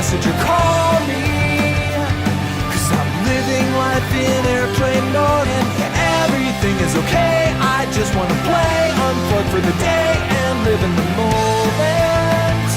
message or call me, 'cause I'm living life in airplane mode and everything is okay. I just wanna play, unplug for the day and live in the moment,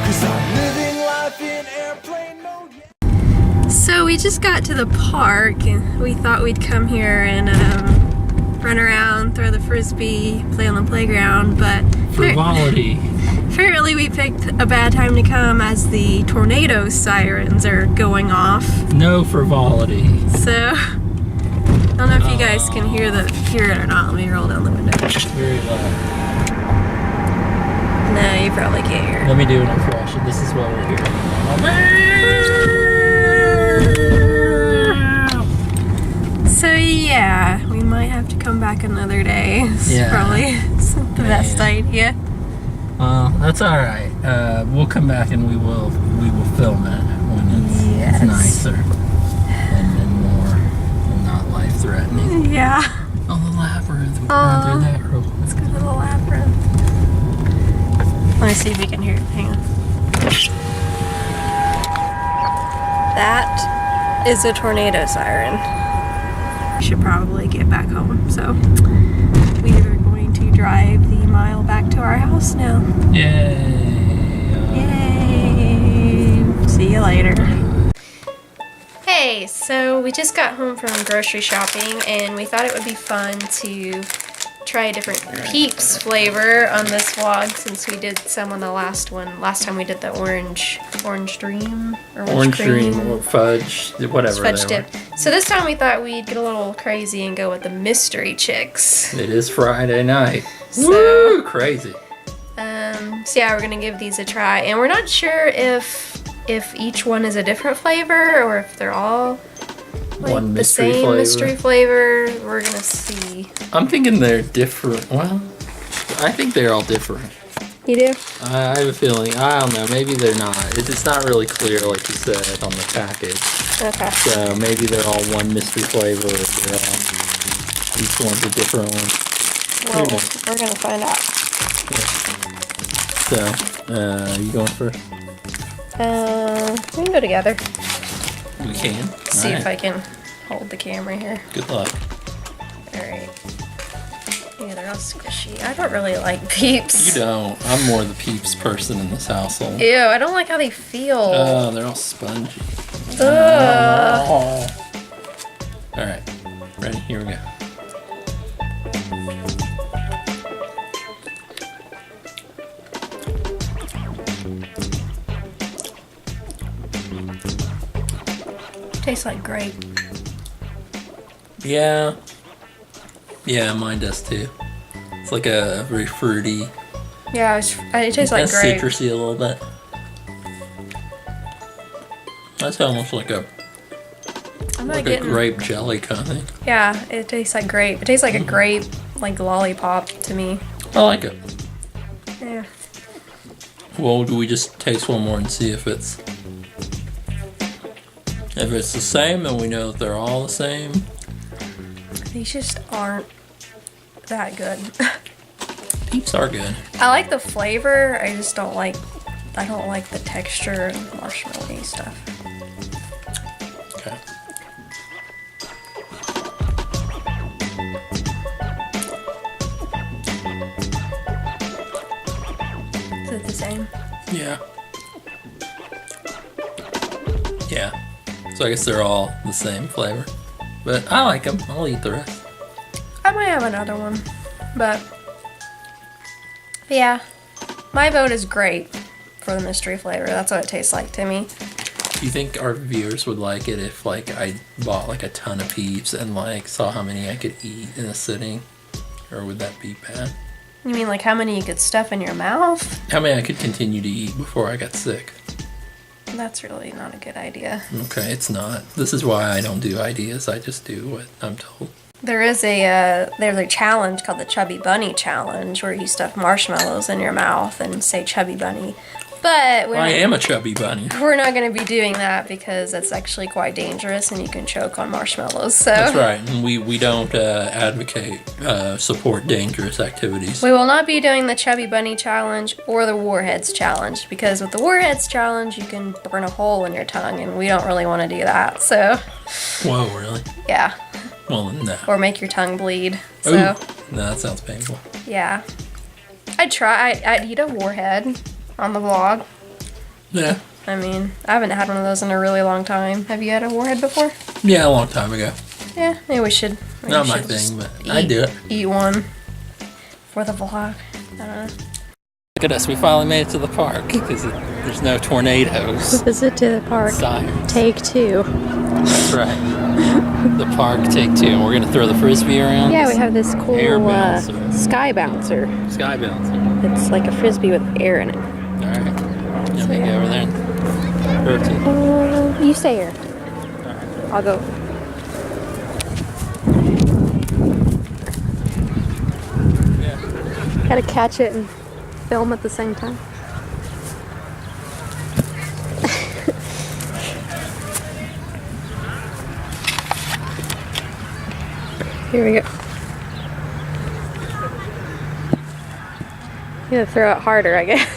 'cause I'm living life in airplane mode. So we just got to the park and we thought we'd come here and run around, throw the frisbee, play on the playground, but frivolity. Apparently we picked a bad time to come as the tornado sirens are going off. No frivolity. So I don't know if you guys can hear it or not. Let me roll down the window. Very loud. No, you probably can't hear it. Let me do an impression. This is what we're hearing. So yeah, we might have to come back another day. It's probably the best idea. Well, that's all right. We'll come back and we will film it when it's nicer and more and not life threatening. Yeah. Oh, the labyrinth. We run through that real quick. Let's go to the labyrinth. Let me see if you can hear it. Hang on. That is a tornado siren. We should probably get back home, so we are going to drive the mile back to our house now. Yay! Yay! See you later. Hey, so we just got home from grocery shopping and we thought it would be fun to try a different Peeps flavor on this vlog since we did some on the last one. Last time we did the orange dream or orange dream or fudge, whatever. Fudge dip. So this time we thought we'd get a little crazy and go with the mystery chicks. It is Friday night. So, woo, crazy. So yeah, we're gonna give these a try, and we're not sure if each one is a different flavor or if they're all like one the same mystery flavor. We're gonna see. I'm thinking they're different. Well, I think they're all different. You do? I have a feeling. I don't know. Maybe they're not. It's not really clear, like you said, on the package. Okay. So maybe they're all one mystery flavor. Or they're all, each one's a different one. Well, we're gonna find out. Yeah. So, you going first? We can go together. We can. See if I can hold the camera here. Good luck. Alright. Yeah, they're all squishy. I don't really like Peeps. You don't. I'm more the Peeps person in this household. Ew, I don't like how they feel. Oh, they're all spongy. Ugh. Alright. Ready? Here we go. Tastes like grape. Yeah. Yeah, mine does too. It's like a very fruity. Yeah, it tastes like grape. Citrusy a little bit. That's almost like a a grape jelly kind of thing. Yeah, it tastes like grape. It tastes like a grape, like lollipop to me. I like it. Yeah. Well, do we just taste one more and see if it's the same, then we know that they're all the same. These just aren't that good. Peeps are good. I like the flavor. I just don't like the texture and marshmallowy stuff. Okay. Is it the same? Yeah. Yeah. So I guess they're all the same flavor. But I like them. I'll eat the rest. I might have another one. But yeah. My vote is grape for the mystery flavor. That's what it tastes like to me. Do you think our viewers would like it if like I bought like a ton of Peeps and like saw how many I could eat in a sitting? Or would that be bad? You mean like how many you could stuff in your mouth? How many I could continue to eat before I got sick? That's really not a good idea. Okay, it's not. This is why I don't do ideas. I just do what I'm told. There's a challenge called the Chubby Bunny Challenge where you stuff marshmallows in your mouth and say Chubby Bunny But I am a chubby bunny. we're not going to be doing that because it's actually quite dangerous and you can choke on marshmallows. So That's right. And we don't advocate, support dangerous activities. we will not be doing the Chubby Bunny Challenge or the Warheads Challenge because with the Warheads Challenge, you can burn a hole in your tongue and we don't really want to do that. So, Whoa, really? yeah. Well, no. Or make your tongue bleed. So, Ooh. No, that sounds painful. yeah. I'd eat a warhead on the vlog. Yeah. I mean, I haven't had one of those in a really long time. Have you had a warhead before? Yeah, a long time ago. Yeah, maybe we should. Not my thing, but I do it. Eat one for the vlog. I don't know. Look at us, we finally made it to the park because there's no tornadoes. Visit to the park. Sirens. Take 2. That's right. The park, take 2. And we're going to throw the frisbee around. Yeah, we have this cool Air bouncer. sky bouncer. Sky bouncer. It's like a frisbee with air in it. Alright. Let me go over there and rotate. You stay here. I'll go. Yeah. Gotta catch it and film at the same time. Here we go. You gotta throw it harder, I guess.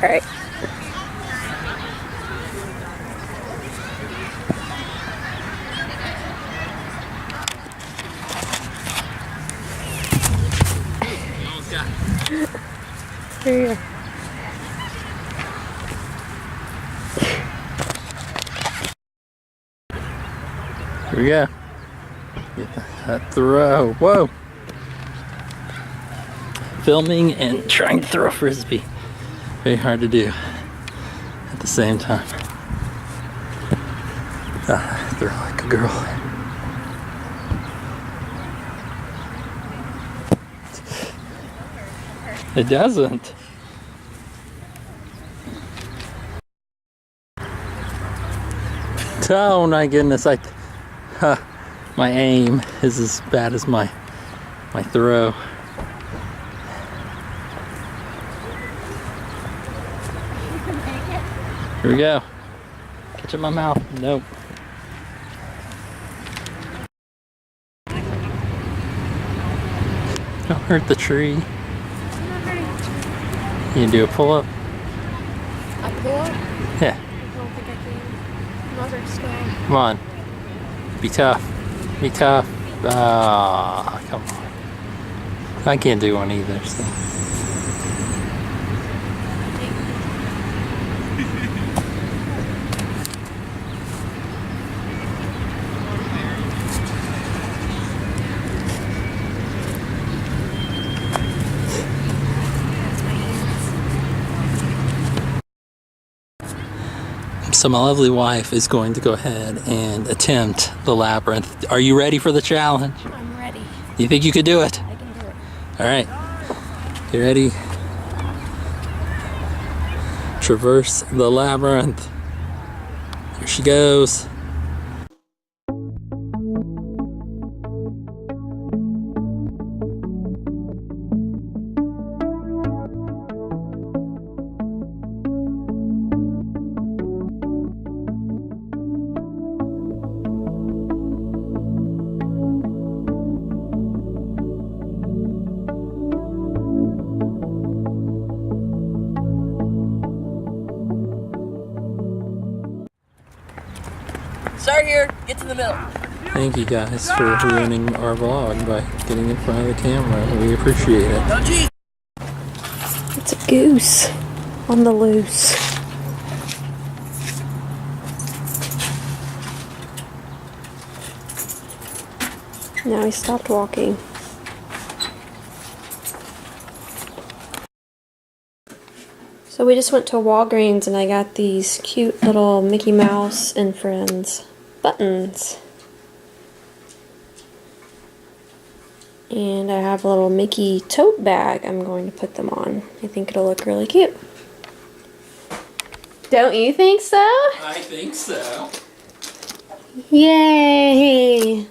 All right. There you go. Here we go. Get that throw. Whoa. Filming and trying to throw a frisbee. Very hard to do at the same time. Throw like a girl. It doesn't. Oh my goodness! My aim is as bad as my throw. Here we go. Catch it in my mouth. Nope. Don't hurt the tree. You can do a pull-up? A pull-up? Yeah. I don't think I can. I'm not very strong. Come on. Be tough. Be tough. Ah, come on. I can't do one either, so. So my lovely wife is going to go ahead and attempt the labyrinth. Are you ready for the challenge? I'm ready. You think you could do it? I can do it. All right. You ready? Traverse the labyrinth. Here she goes. Start here, get to the middle. Thank you guys for ruining our vlog by getting in front of the camera. We appreciate it. Oh, geez. It's a goose on the loose. Now he stopped walking. So we just went to Walgreens and I got these cute little Mickey Mouse and Friends buttons. And I have a little Mickey tote bag I'm going to put them on. I think it'll look really cute. Don't you think so? I think so. Yay!